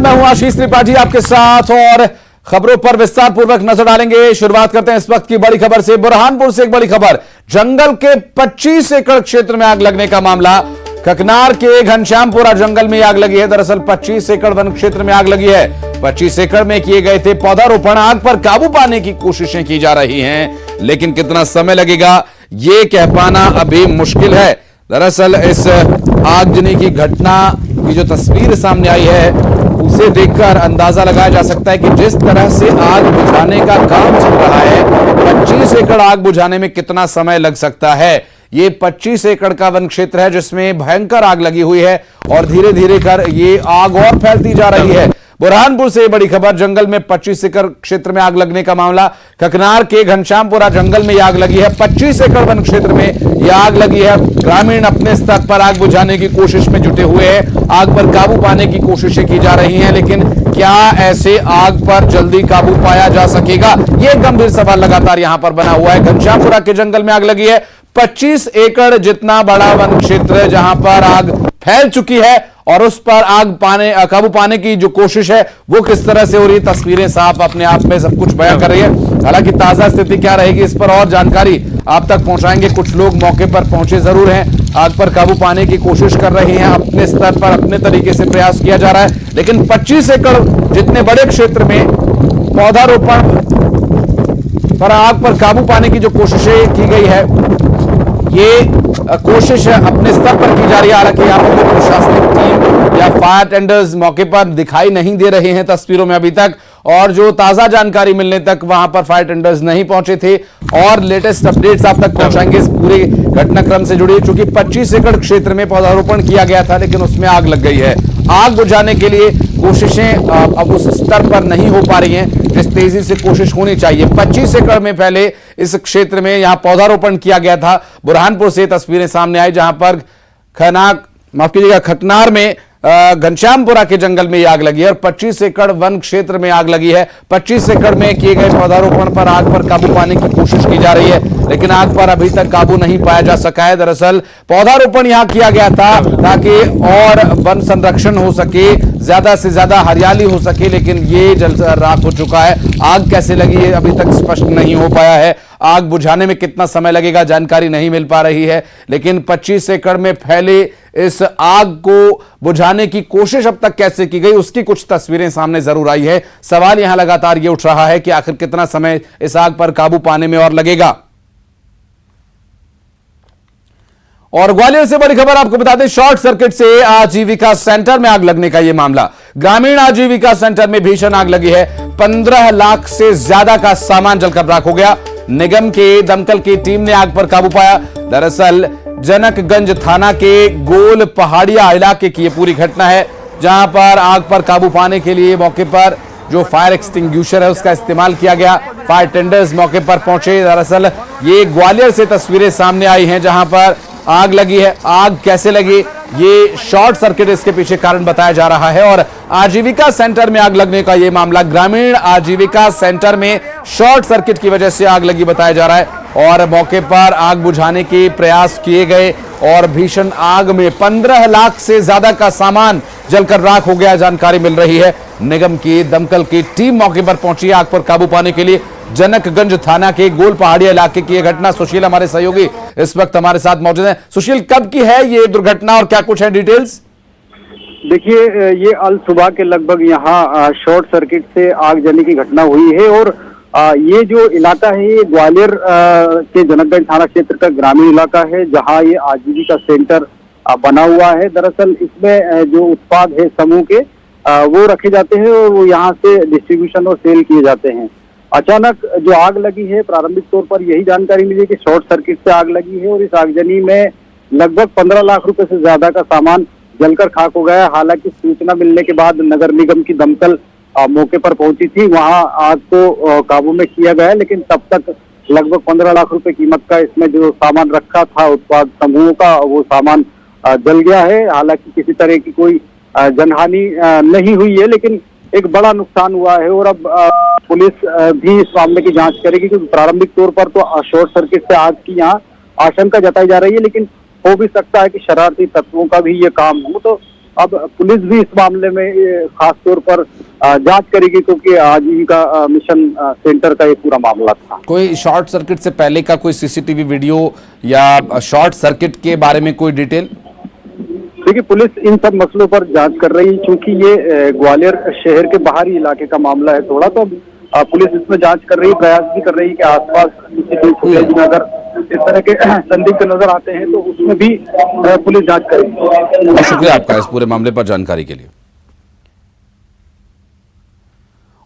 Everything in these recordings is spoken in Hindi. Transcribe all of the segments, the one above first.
मैं हूं आशीष त्रिपाठी आपके साथ और खबरों पर विस्तार पूर्वक नजर डालेंगे। शुरुआत करते हैं इस वक्त की बड़ी खबर से। बुरहानपुर से एक बड़ी खबर, जंगल के 25 एकड़ क्षेत्र में आग लगने का मामला। ककनार के घनश्यामपुरा जंगल में आग लगी है। दरअसल 25 एकड़ वन क्षेत्र में आग लगी है। 25 एकड़ में किए गए थे पौधारोपण। आग पर काबू पाने की कोशिशें की जा रही हैं, लेकिन कितना समय लगेगा ये कह पाना अभी मुश्किल है। दरअसल इस आगजनी की घटना की जो तस्वीर सामने आई है उसे देखकर अंदाजा लगाया जा सकता है कि जिस तरह से आग बुझाने का काम चल रहा है, 25 एकड़ आग बुझाने में कितना समय लग सकता है। ये 25 एकड़ का वन क्षेत्र है जिसमें भयंकर आग लगी हुई है और धीरे धीरे कर ये आग और फैलती जा रही है। बुरहानपुर से बड़ी खबर, जंगल में 25 एकड़ क्षेत्र में आग लगने का मामला। ककनार के घनश्यामपुरा जंगल में आग लगी है। 25 एकड़ वन क्षेत्र में यह आग लगी है। ग्रामीण अपने स्तर पर आग बुझाने की कोशिश में जुटे हुए हैं। आग पर काबू पाने की कोशिशें की जा रही हैं, लेकिन क्या ऐसे आग पर जल्दी काबू पाया जा सकेगा, यह गंभीर सवाल लगातार यहां पर बना हुआ है। घनश्यामपुरा के जंगल में आग लगी है। 25 एकड़ जितना बड़ा वन क्षेत्र जहां पर आग फैल चुकी है और उस पर काबू पाने की जो कोशिश है वो किस तरह से हो रही है, तस्वीरें साफ अपने आप में सब कुछ बयां कर रही है। हालांकि ताजा स्थिति क्या रहेगी इस पर और जानकारी आप तक पहुंचाएंगे। कुछ लोग मौके पर पहुंचे जरूर हैं, आग पर काबू पाने की कोशिश कर रहे हैं। अपने स्तर पर अपने तरीके से प्रयास किया जा रहा है, लेकिन 25 एकड़ जितने बड़े क्षेत्र में पौधारोपण पर आग पर काबू पाने की जो कोशिशें की गई है, ये कोशिश अपने स्तर पर की जा रही है। हालांकि यहां पर कोई प्रशासनिक टीम या फायर टेंडर्स मौके पर दिखाई नहीं दे रहे हैं तस्वीरों में अभी तक, और जो ताजा जानकारी मिलने तक वहां पर फायर टेंडर्स नहीं पहुंचे थे। और लेटेस्ट अपडेट्स आप तक पहुंचाएंगे इस पूरे घटनाक्रम से जुड़ी, क्योंकि 25 एकड़ क्षेत्र में पौधारोपण किया गया था लेकिन उसमें आग लग गई है। आग बुझाने के लिए कोशिशें अब उस स्तर पर नहीं हो पा रही हैं जिस तेजी से कोशिश होनी चाहिए। 25 एकड़ में फैले इस क्षेत्र में यहां पौधारोपण किया गया था। बुरहानपुर से तस्वीरें सामने आई जहां पर खकनार में घनश्यामपुरा के जंगल में आग लगी है और 25 एकड़ वन क्षेत्र में आग लगी है। 25 एकड़ में किए गए पौधारोपण पर आग पर काबू पाने की कोशिश की जा रही है, लेकिन आग पर अभी तक काबू नहीं पाया जा सका है। दरअसल पौधारोपण यहां किया गया था ताकि और वन संरक्षण हो सके, ज्यादा से ज्यादा हरियाली हो सके, लेकिन ये जल राख हो चुका है। आग कैसे लगी है अभी तक स्पष्ट नहीं हो पाया है। आग बुझाने में कितना समय लगेगा जानकारी नहीं मिल पा रही है, लेकिन 25 एकड़ में फैले इस आग को बुझाने की कोशिश अब तक कैसे की गई उसकी कुछ तस्वीरें सामने जरूर आई है। सवाल यहां लगातार ये उठ रहा है कि आखिर कितना समय इस आग पर काबू पाने में और लगेगा। और ग्वालियर से बड़ी खबर आपको बता दें, शॉर्ट सर्किट से आजीविका सेंटर में आग लगने का यह मामला। ग्रामीण आजीविका सेंटर में भीषण आग लगी है। 15 लाख से ज्यादा का सामान जलकर राख हो गया। निगम के दमकल की टीम ने आग पर काबू पाया। दरअसल जनकगंज थाना के गोल पहाड़िया इलाके की यह पूरी घटना है, जहां पर आग पर काबू पाने के लिए मौके पर जो फायर एक्सटिंग्विशर है उसका इस्तेमाल किया गया। फायर टेंडर्स मौके पर पहुंचे। दरअसल ये ग्वालियर से तस्वीरें सामने आई हैं जहां पर आग लगी है। आग कैसे लगी, ये शॉर्ट सर्किट इसके पीछे कारण बताया जा रहा है। और आजीविका सेंटर में आग लगने का यह मामला, ग्रामीण आजीविका सेंटर में शॉर्ट सर्किट की वजह से आग लगी बताया जा रहा है। और मौके पर आग बुझाने के प्रयास किए गए और भीषण आग में 15 लाख से ज्यादा का सामान जलकर राख हो गया, जानकारी मिल रही है। निगम की दमकल की टीम मौके पर पहुंची आग पर काबू पाने के लिए। जनकगंज थाना के गोल पहाड़िया इलाके की यह घटना। सुशील हमारे सहयोगी इस वक्त हमारे साथ मौजूद हैं। सुशील, कब की है ये दुर्घटना और क्या कुछ है डिटेल्स? देखिए, ये अल सुबह के लगभग यहाँ शॉर्ट सर्किट से आगजनी की घटना हुई है और ये जो इलाका है ये ग्वालियर के जनकगंज थाना क्षेत्र का ग्रामीण इलाका है, जहाँ ये आजीविका सेंटर बना हुआ है। दरअसल इसमें जो उत्पाद है समूह के वो रखे जाते हैं और वो यहाँ से डिस्ट्रीब्यूशन और सेल किए जाते हैं। अचानक जो आग लगी है, प्रारंभिक तौर पर यही जानकारी मिली कि शॉर्ट सर्किट से आग लगी है और इस आगजनी में लगभग 15 लाख रुपए से ज्यादा का सामान जलकर खाक हो गया। हालांकि सूचना मिलने के बाद नगर निगम की दमकल मौके पर पहुंची थी, वहां आग को काबू में किया गया, लेकिन तब तक लगभग 15 लाख रुपए कीमत का इसमें जो सामान रखा था उत्पाद समूह का, वो सामान जल गया है। हालांकि किसी तरह की कोई जनहानि नहीं हुई है, लेकिन एक बड़ा नुकसान हुआ है। और अब पुलिस भी इस मामले की जांच करेगी, क्योंकि प्रारंभिक तौर पर तो शॉर्ट सर्किट से आग की यहाँ आशंका जताई जा रही है, लेकिन हो भी सकता है कि शरारती तत्वों का भी ये काम हो। तो अब पुलिस भी इस मामले में खास तौर पर जांच करेगी, क्योंकि आजीविका मिशन सेंटर का ये पूरा मामला था। कोई शॉर्ट सर्किट से पहले का कोई सीसीटीवी वीडियो या शॉर्ट सर्किट के बारे में कोई डिटेल? देखिए, पुलिस इन सब मसलों पर जांच कर रही है, क्योंकि ये ग्वालियर शहर के बाहरी इलाके का मामला है थोड़ा, तो पुलिस इसमें जांच कर रही है, प्रयास भी कर रही है कि आसपास फुटेज में अगर इस तरह के संदिग्ध नजर आते हैं तो उसमें भी पुलिस जांच करेगी। बहुत शुक्रिया आपका इस पूरे मामले पर जानकारी के लिए।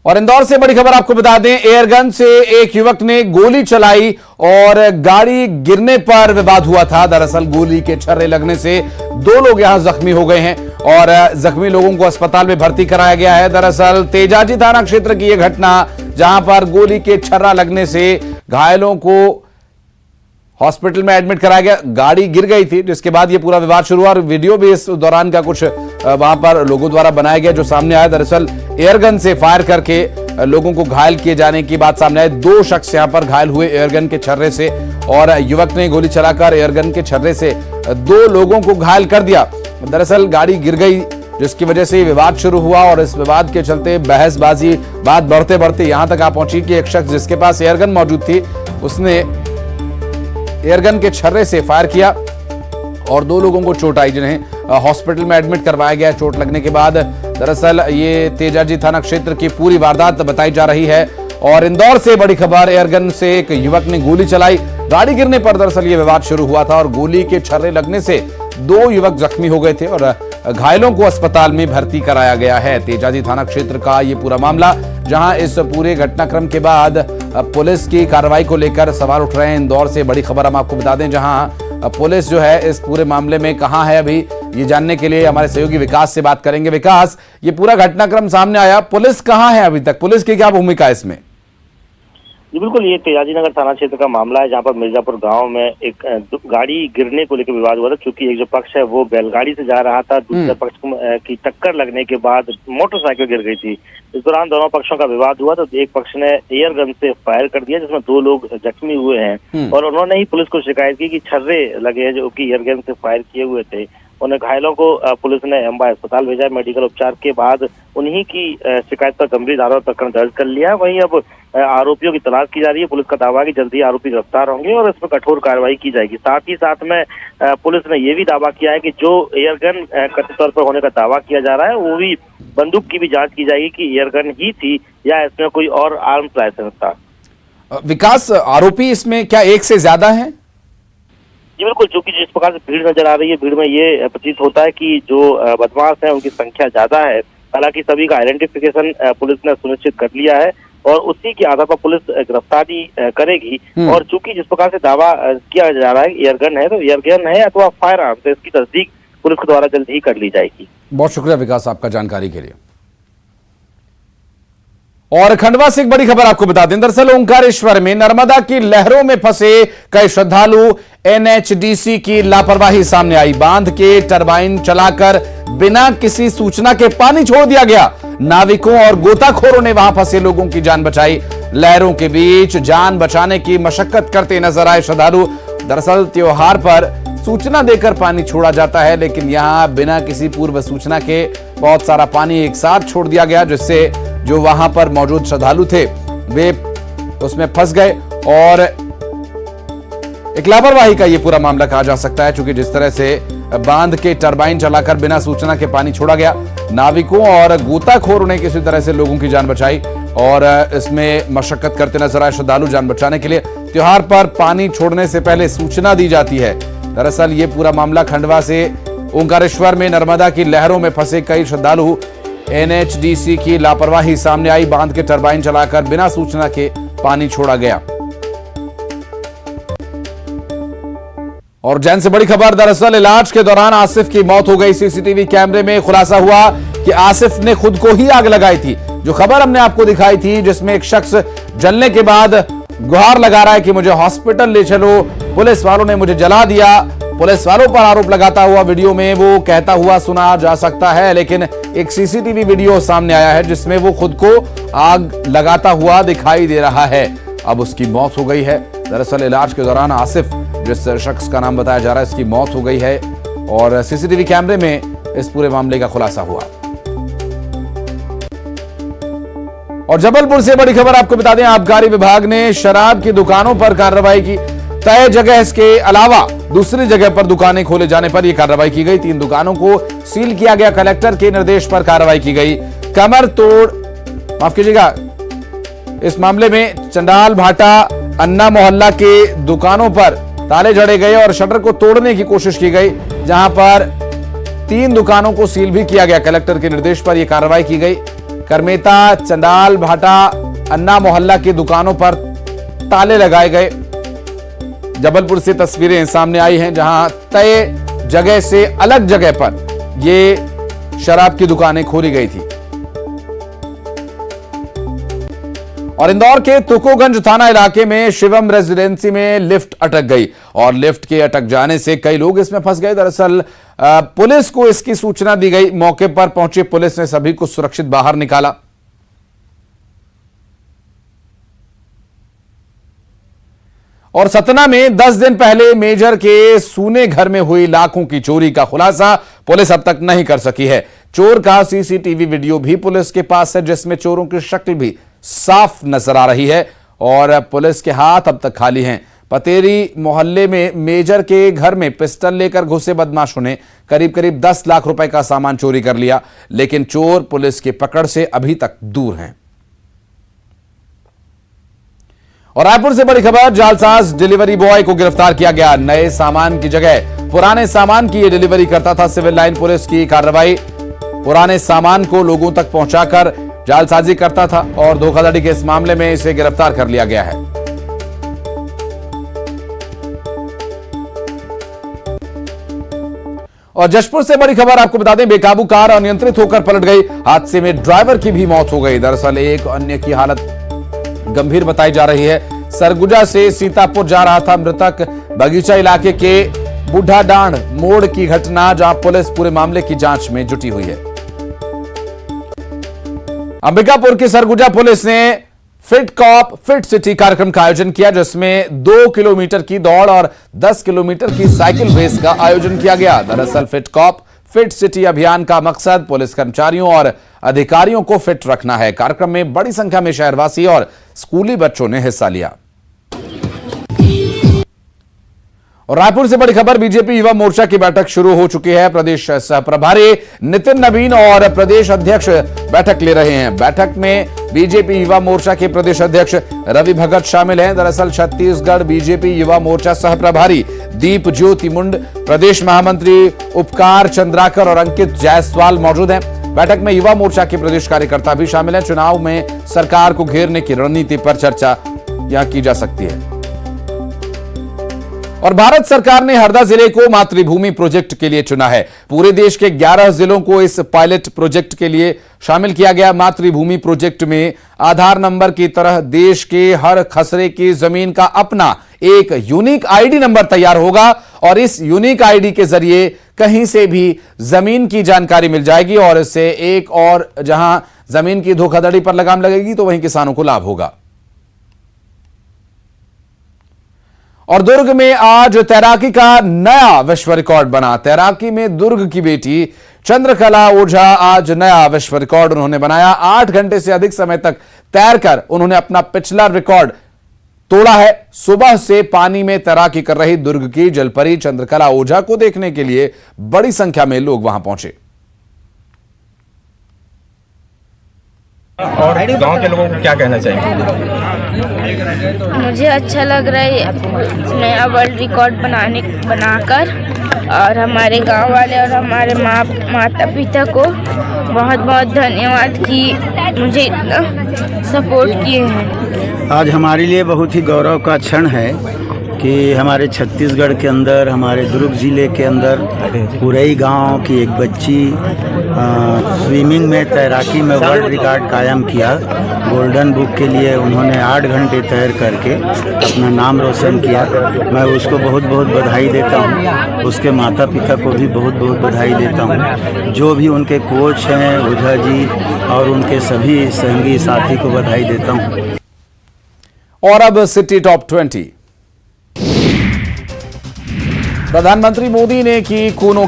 और इंदौर से बड़ी खबर आपको बता दें, एयरगन से एक युवक ने गोली चलाई और गाड़ी गिरने पर विवाद हुआ था। दरअसल गोली के छर्रे लगने से 2 लोग यहां जख्मी हो गए हैं और जख्मी लोगों को अस्पताल में भर्ती कराया गया है। दरअसल तेजाजी थाना क्षेत्र की यह घटना, जहां पर गोली के छर्रा लगने से घायलों को हॉस्पिटल में एडमिट कराया गया। गाड़ी गिर गई थी, जिसके बाद ये पूरा विवाद शुरू हुआ और वीडियो भी इस दौरान का कुछ वहां पर लोगों द्वारा बनाया गया जो सामने आया। दरअसल एयरगन से फायर करके लोगों को घायल किए जाने की बात सामने आई। 2 शख्स यहां पर घायल हुए एयरगन के छर्रे से और युवक ने गोली चलाकर एयरगन के छर्रे से 2 लोगों को घायल कर दिया। दरअसल गाड़ी गिर गई, जिसकी वजह से विवाद शुरू हुआ और इस विवाद के चलते बहसबाजी बात बढ़ते बढ़ते यहां तक आ पहुंची कि एक शख्स जिसके पास एयरगन मौजूद थी, उसने एयरगन के छर्रे से फायर किया और 2 लोगों को चोट आई, जिन्हें हॉस्पिटल में एडमिट करवाया गया। चोट लगने के बाद दरअसल ये तेजाजी थाना क्षेत्र की पूरी वारदात बताई जा रही है। और इंदौर से बड़ी खबर, एयरगन से एक युवक ने गोली चलाई, गाड़ी गिरने पर दरअसल ये विवाद शुरू हुआ था और गोली के छर्रे लगने से 2 युवक जख्मी हो गए थे और घायलों को अस्पताल में भर्ती कराया गया है। तेजाजी थाना क्षेत्र का ये पूरा मामला, जहां इस पूरे घटनाक्रम के बाद पुलिस की कार्रवाई को लेकर सवाल उठ रहे हैं। इंदौर से बड़ी खबर हम आपको बता दें, जहां पुलिस जो है इस पूरे मामले में कहां है अभी, ये जानने के लिए हमारे सहयोगी विकास से बात करेंगे। विकास, ये पूरा घटनाक्रम सामने आया, पुलिस कहां है अभी तक, पुलिस की क्या भूमिका है इसमें? जी बिल्कुल, ये तेजाजी नगर थाना क्षेत्र का मामला है, जहां पर मिर्जापुर गांव में एक गाड़ी गिरने को लेकर विवाद हुआ था। चूंकि एक जो पक्ष है वो बैलगाड़ी से जा रहा था, दूसरे पक्ष की टक्कर लगने के बाद मोटरसाइकिल गिर गई थी। इस दौरान दोनों पक्षों का विवाद हुआ तो एक पक्ष ने एयरगन से फायर कर दिया, जिसमें 2 लोग जख्मी हुए हैं और उन्होंने ही पुलिस को शिकायत की कि छर्रे लगे हैं जो कि एयरगन से फायर किए हुए थे। उन्हें घायलों को पुलिस ने अंबा अस्पताल भेजा। मेडिकल उपचार के बाद उन्हीं की शिकायत पर गंभीर धारा प्रकरण दर्ज कर लिया। वहीं अब आरोपियों की तलाश की जा रही है। पुलिस का दावा है कि जल्दी आरोपी गिरफ्तार होंगे और इस पर कठोर कार्रवाई की जाएगी। साथ ही साथ में पुलिस ने ये भी दावा किया है कि जो एयरगन कथित तौर पर होने का दावा किया जा रहा है, वो भी बंदूक की भी जांच की जाएगी कि एयरगन ही थी या इसमें कोई और आर्म्स लाइसेंस था। विकास, आरोपी इसमें क्या एक से ज्यादा है? जी बिल्कुल, चूंकि जिस प्रकार से भीड़ नजर आ रही है, भीड़ में ये प्रतीत होता है कि जो बदमाश है उनकी संख्या ज्यादा है। हालांकि सभी का आइडेंटिफिकेशन पुलिस ने सुनिश्चित कर लिया है और उसी के आधार पर पुलिस गिरफ्तारी करेगी। और चूंकि जिस प्रकार से दावा किया जा रहा है एयरगन है, तो एयरगन है अथवा फायर आर्म, तो इसकी तस्दीक पुलिस के द्वारा जल्द ही कर ली जाएगी। बहुत शुक्रिया विकास आपका जानकारी के लिए। और खंडवा से एक बड़ी खबर आपको बता दें, दरअसल ओंकारेश्वर में नर्मदा की लहरों में फंसे कई श्रद्धालु, एनएचडीसी की लापरवाही सामने आई। बांध के टरबाइन चलाकर बिना किसी सूचना के पानी छोड़ दिया गया। नाविकों और गोताखोरों ने वहां फंसे लोगों की जान बचाई। लहरों के बीच जान बचाने की मशक्कत करते नजर आए श्रद्धालु। दरअसल त्योहार पर सूचना देकर पानी छोड़ा जाता है, लेकिन यहां बिना किसी पूर्व सूचना के बहुत सारा पानी एक साथ छोड़ दिया गया, जिससे जो वहां पर मौजूद श्रद्धालु थे वे उसमें फंस गए। और एक लापरवाही का यह पूरा मामला कहा जा सकता है, क्योंकि जिस तरह से बांध के टरबाइन चलाकर बिना सूचना के पानी छोड़ा गया, नाविकों और गोताखोरों ने किसी तरह से लोगों की जान बचाई और इसमें मशक्कत करते नजर आए श्रद्धालु जान बचाने के लिए। त्योहार पर पानी छोड़ने से पहले सूचना दी जाती है। दरअसल ये पूरा मामला खंडवा से ओंकारेश्वर में नर्मदा की लहरों में फंसे कई श्रद्धालु, एनएचडीसी की लापरवाही सामने आई। बांध के टरबाइन चलाकर बिना सूचना के पानी छोड़ा गया। और जैन से बड़ी खबर, दरअसल इलाज के दौरान आसिफ की मौत हो गई। सीसीटीवी कैमरे में खुलासा हुआ कि आसिफ ने खुद को ही आग लगाई थी। जो खबर हमने आपको दिखाई थी, जिसमें एक शख्स जलने के बाद गुहार लगा रहा है कि मुझे हॉस्पिटल ले चलो, पुलिस वालों ने मुझे जला दिया। पुलिस वालों पर आरोप लगाता हुआ वीडियो में वो कहता हुआ सुना जा सकता है, लेकिन एक सीसीटीवी वीडियो सामने आया है जिसमें वो खुद को आग लगाता हुआ दिखाई दे रहा है। अब उसकी मौत हो गई है। दरअसल इलाज के दौरान आसिफ, जिस शख्स का नाम बताया जा रहा है, इसकी मौत हो गई है और सीसीटीवी कैमरे में इस पूरे मामले का खुलासा हुआ। और जबलपुर से बड़ी खबर आपको बता दें, आबकारी विभाग ने शराब की दुकानों पर कार्रवाई की। तय जगह के अलावा दूसरी जगह पर दुकानें खोले जाने पर यह कार्रवाई की गई। 3 दुकानों को सील किया गया। कलेक्टर के निर्देश पर कार्रवाई की गई। कमर तोड़, माफ कीजिएगा, इस मामले में चंडाल भाटा अन्ना मोहल्ला के दुकानों पर ताले जड़े गए और शटर को तोड़ने की कोशिश की गई, जहां पर 3 दुकानों को सील भी किया गया। कलेक्टर के निर्देश पर यह कार्रवाई की गई। करमेता, चंडाल भाटा, अन्ना मोहल्ला की दुकानों पर ताले लगाए गए। जबलपुर से तस्वीरें सामने आई हैं, जहां तय जगह से अलग जगह पर यह शराब की दुकानें खोली गई थी। और इंदौर के तुकोगंज थाना इलाके में शिवम रेजिडेंसी में लिफ्ट अटक गई और लिफ्ट के अटक जाने से कई लोग इसमें फंस गए। दरअसल पुलिस को इसकी सूचना दी गई। मौके पर पहुंची पुलिस ने सभी को सुरक्षित बाहर निकाला। और सतना में 10 दिन पहले मेजर के सूने घर में हुई लाखों की चोरी का खुलासा पुलिस अब तक नहीं कर सकी है। चोर का सीसीटीवी वीडियो भी पुलिस के पास है, जिसमें चोरों की शक्ल भी साफ नजर आ रही है और पुलिस के हाथ अब तक खाली हैं। पतेरी मोहल्ले में मेजर के घर में पिस्टल लेकर घुसे बदमाशों ने करीब 10 लाख रुपए का सामान चोरी कर लिया, लेकिन चोर पुलिस की पकड़ से अभी तक दूर हैं। और रायपुर से बड़ी खबर, जालसाज डिलीवरी बॉय को गिरफ्तार किया गया। नए सामान की जगह पुराने सामान की यह डिलीवरी करता था। सिविल लाइन पुलिस की कार्रवाई। पुराने सामान को लोगों तक पहुंचाकर जालसाजी करता था और धोखाधड़ी के इस मामले में इसे गिरफ्तार कर लिया गया है। और जशपुर से बड़ी खबर आपको बता दें, बेकाबू कार अनियंत्रित होकर पलट गई। हादसे में ड्राइवर की भी मौत हो गई। दरअसल एक अन्य की हालत गंभीर बताई जा रही है। सरगुजा से सीतापुर जा रहा था मृतक। बगीचा इलाके के बूढ़ा डांड मोड़ की घटना, जहां पुलिस पूरे मामले की जांच में जुटी हुई है। अंबिकापुर की सरगुजा पुलिस ने फिट कॉप फिट सिटी कार्यक्रम का आयोजन किया, जिसमें 2 किलोमीटर की दौड़ और 10 किलोमीटर की साइकिल रेस का आयोजन किया गया। दरअसल फिट कॉप फिट सिटी अभियान का मकसद पुलिस कर्मचारियों और अधिकारियों को फिट रखना है। कार्यक्रम में बड़ी संख्या में शहरवासी और स्कूली बच्चों ने हिस्सा लिया। और रायपुर से बड़ी खबर, बीजेपी युवा मोर्चा की बैठक शुरू हो चुकी है। प्रदेश सह प्रभारी नितिन नवीन और प्रदेश अध्यक्ष बैठक ले रहे हैं। बैठक में बीजेपी युवा मोर्चा के प्रदेश अध्यक्ष रवि भगत शामिल हैं। दरअसल छत्तीसगढ़ बीजेपी युवा मोर्चा सह प्रभारी दीप ज्योति मुंड, प्रदेश महामंत्री उपकार चंद्राकर और अंकित जायसवाल मौजूद हैं। बैठक में युवा मोर्चा के प्रदेश कार्यकर्ता भी शामिल हैं। चुनाव में सरकार को घेरने की रणनीति पर चर्चा यहां की जा सकती है। और भारत सरकार ने हरदा जिले को मातृभूमि प्रोजेक्ट के लिए चुना है। पूरे देश के 11 जिलों को इस पायलट प्रोजेक्ट के लिए शामिल किया गया। मातृभूमि प्रोजेक्ट में आधार नंबर की तरह देश के हर खसरे की जमीन का अपना एक यूनिक आईडी नंबर तैयार होगा और इस यूनिक आईडी के जरिए कहीं से भी जमीन की जानकारी मिल जाएगी और इससे एक और जहां जमीन की धोखाधड़ी पर लगाम लगेगी तो वहीं किसानों को लाभ होगा। और दुर्ग में आज तैराकी का नया विश्व रिकॉर्ड बना। तैराकी में दुर्ग की बेटी चंद्रकला ओझा आज नया विश्व रिकॉर्ड उन्होंने बनाया। 8 घंटे से अधिक समय तक तैरकर उन्होंने अपना पिछला रिकॉर्ड तोड़ा है। सुबह से पानी में तैराकी कर रही दुर्ग की जलपरी चंद्रकला ओझा को देखने के लिए बड़ी संख्या में लोग वहां पहुंचे। और गांव के लोगों को क्या कहना चाहिए? मुझे अच्छा लग रहा है नया वर्ल्ड रिकॉर्ड बनाकर और हमारे गांव वाले और हमारे माता पिता को बहुत बहुत धन्यवाद कि मुझे इतना सपोर्ट किए हैं। आज हमारे लिए बहुत ही गौरव का क्षण है कि हमारे छत्तीसगढ़ के अंदर, हमारे दुर्ग जिले के अंदर पुरई गांव की एक बच्ची स्विमिंग में, तैराकी में वर्ल्ड रिकॉर्ड कायम किया। गोल्डन बुक के लिए उन्होंने 8 घंटे तैर करके अपना नाम रोशन किया। मैं उसको बहुत बहुत बधाई देता हूँ। उसके माता पिता को भी बहुत बहुत बधाई देता हूँ। जो भी उनके कोच हैं ओझा जी और उनके सभी संगी साथी को बधाई देता हूँ। और अब सिटी टॉप 20। प्रधानमंत्री मोदी ने की खूनों की